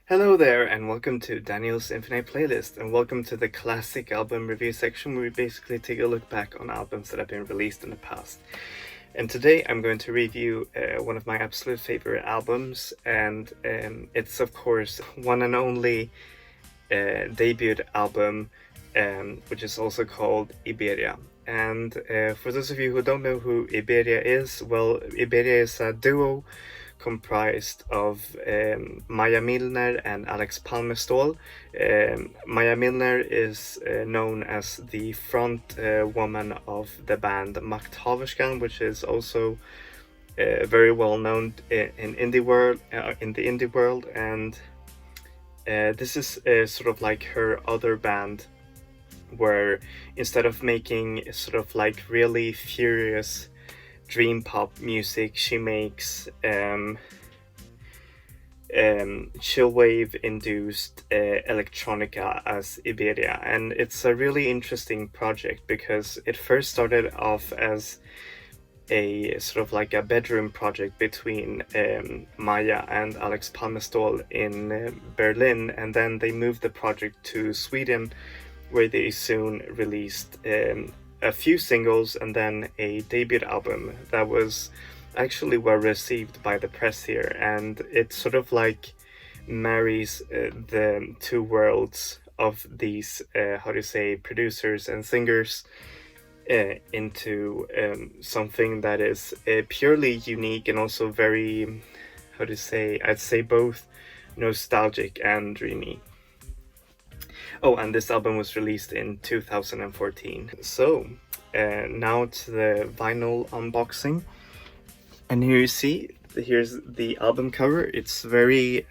Hello there, and welcome to Daniel's Infinite Playlist, and welcome to the classic album review section where we basically take a look back on albums that have been released in the past. And today I'm going to review one of my absolute favorite albums, and it's of course one and only debut album, which is also called Iberia. And for those of you who don't know who Iberia is, well, Iberia is a duo comprised of Maja Milner and Alex Palmestål. Maja Milner is known as the front woman of the band Makthaverskan, which is also very well known in the indie world, and this is sort of like her other band, where instead of making sort of like really furious dream pop music, she makes chillwave induced electronica as Iberia. And it's a really interesting project because it first started off as a sort of like a bedroom project between Maja and Alex Palmestål in Berlin, and then they moved the project to Sweden, where they soon released a few singles and then a debut album that was actually well received by the press here, and it sort of like marries the two worlds of these producers and singers into something that is purely unique and also very I'd say both nostalgic and dreamy. Oh, and this album was released in 2014. So, now to the vinyl unboxing. And here you see, here's the album cover. It's very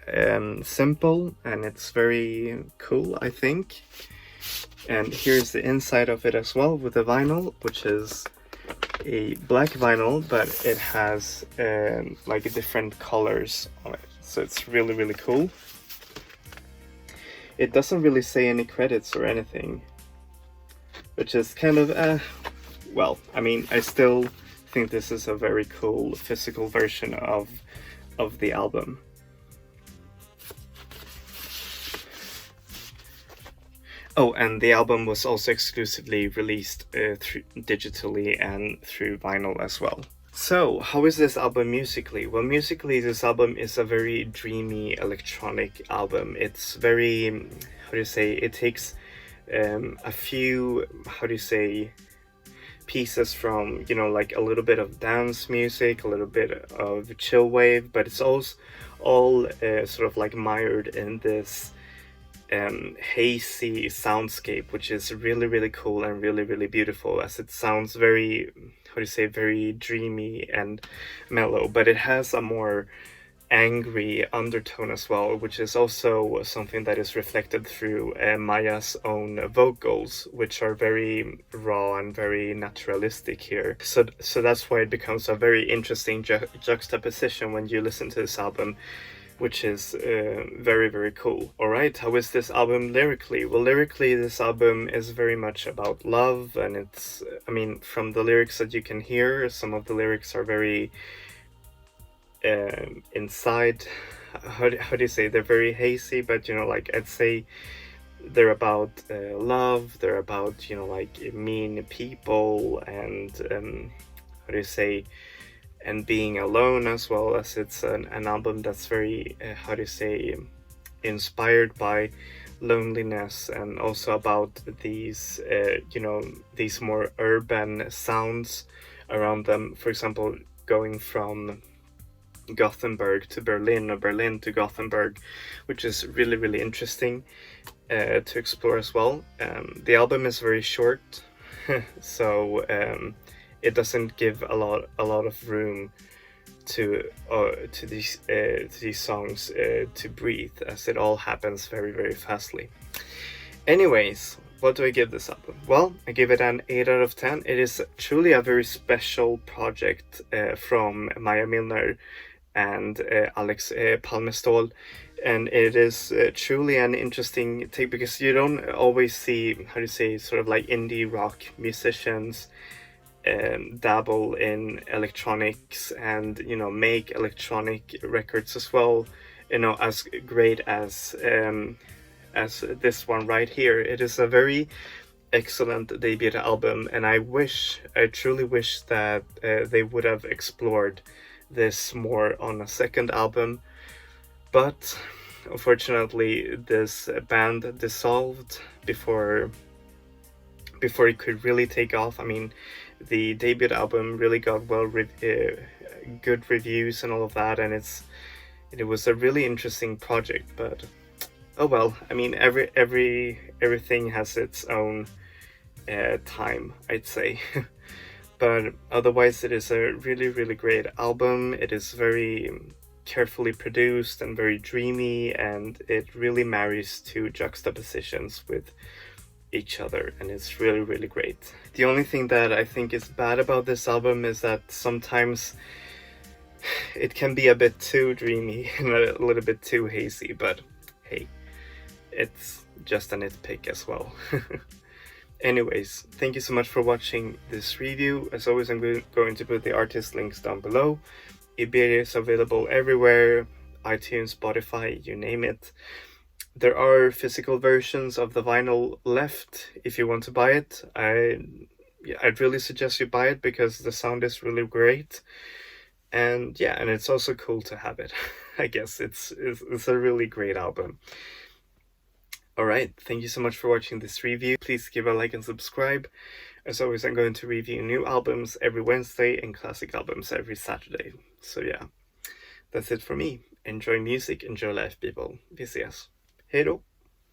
simple and it's very cool, I think. And here's the inside of it as well with the vinyl, which is a black vinyl, but it has like different colors on it. So it's really, really cool. It doesn't really say any credits or anything, which is kind of, well, I mean, I still think this is a very cool physical version of the album. Oh, and the album was also exclusively released digitally and through vinyl as well. So, how is this album musically? Well, musically, this album is a very dreamy electronic album. It's very, it takes a few, pieces from, like a little bit of dance music, a little bit of chill wave, but it's also all sort of like mired in this hazy soundscape, which is really, really cool and really, really beautiful, as it sounds very, very dreamy and mellow, but it has a more angry undertone as well, which is also something that is reflected through Maya's own vocals, which are very raw and very naturalistic here. So that's why it becomes a very interesting juxtaposition when you listen to this album, which is very, very cool. Alright, how is this album lyrically? Well, lyrically, this album is very much about love, and it's, I mean, from the lyrics that you can hear, some of the lyrics are very inside, how do you say, they're very hazy, but like I'd say they're about love, they're about like mean people, and and being alone, as well as it's an album that's very inspired by loneliness, and also about these these more urban sounds around them. For example, going from Gothenburg to Berlin, or Berlin to Gothenburg, which is really, really interesting to explore as well. The album is very short, so it doesn't give a lot of room to these songs to breathe, as it all happens very, very fastly. Anyways, what do I give this album? Well, I give it an 8 out of 10. It is truly a very special project from Maja Milner and Alex Palmestål, and it is truly an interesting take, because you don't always see sort of like indie rock musicians dabble in electronics and make electronic records as well. as great as this one right here. It is a very excellent debut album, and I truly wish that they would have explored this more on a second album, but unfortunately this band dissolved before it could really take off. I mean, the debut album really got good reviews and all of that, and it was a really interesting project, but oh well. I mean, everything has its own time, I'd say. But otherwise, it is a really, really great album. It is very carefully produced and very dreamy, and it really marries two juxtapositions with each other, and it's really, really great. The only thing that I think is bad about this album is that sometimes it can be a bit too dreamy and a little bit too hazy, but hey, it's just a nitpick as well. Anyways, thank you so much for watching this review. As always, I'm going to put the artist links down below. Iberia is available everywhere, iTunes, Spotify, you name it. There are physical versions of the vinyl left if you want to buy it. I'd really suggest you buy it because the sound is really great. And yeah, and it's also cool to have it. I guess it's a really great album. Alright, thank you so much for watching this review. Please give a like and subscribe. As always, I'm going to review new albums every Wednesday and classic albums every Saturday. So yeah, that's it for me. Enjoy music, enjoy life, people. Vi ses. Hej då!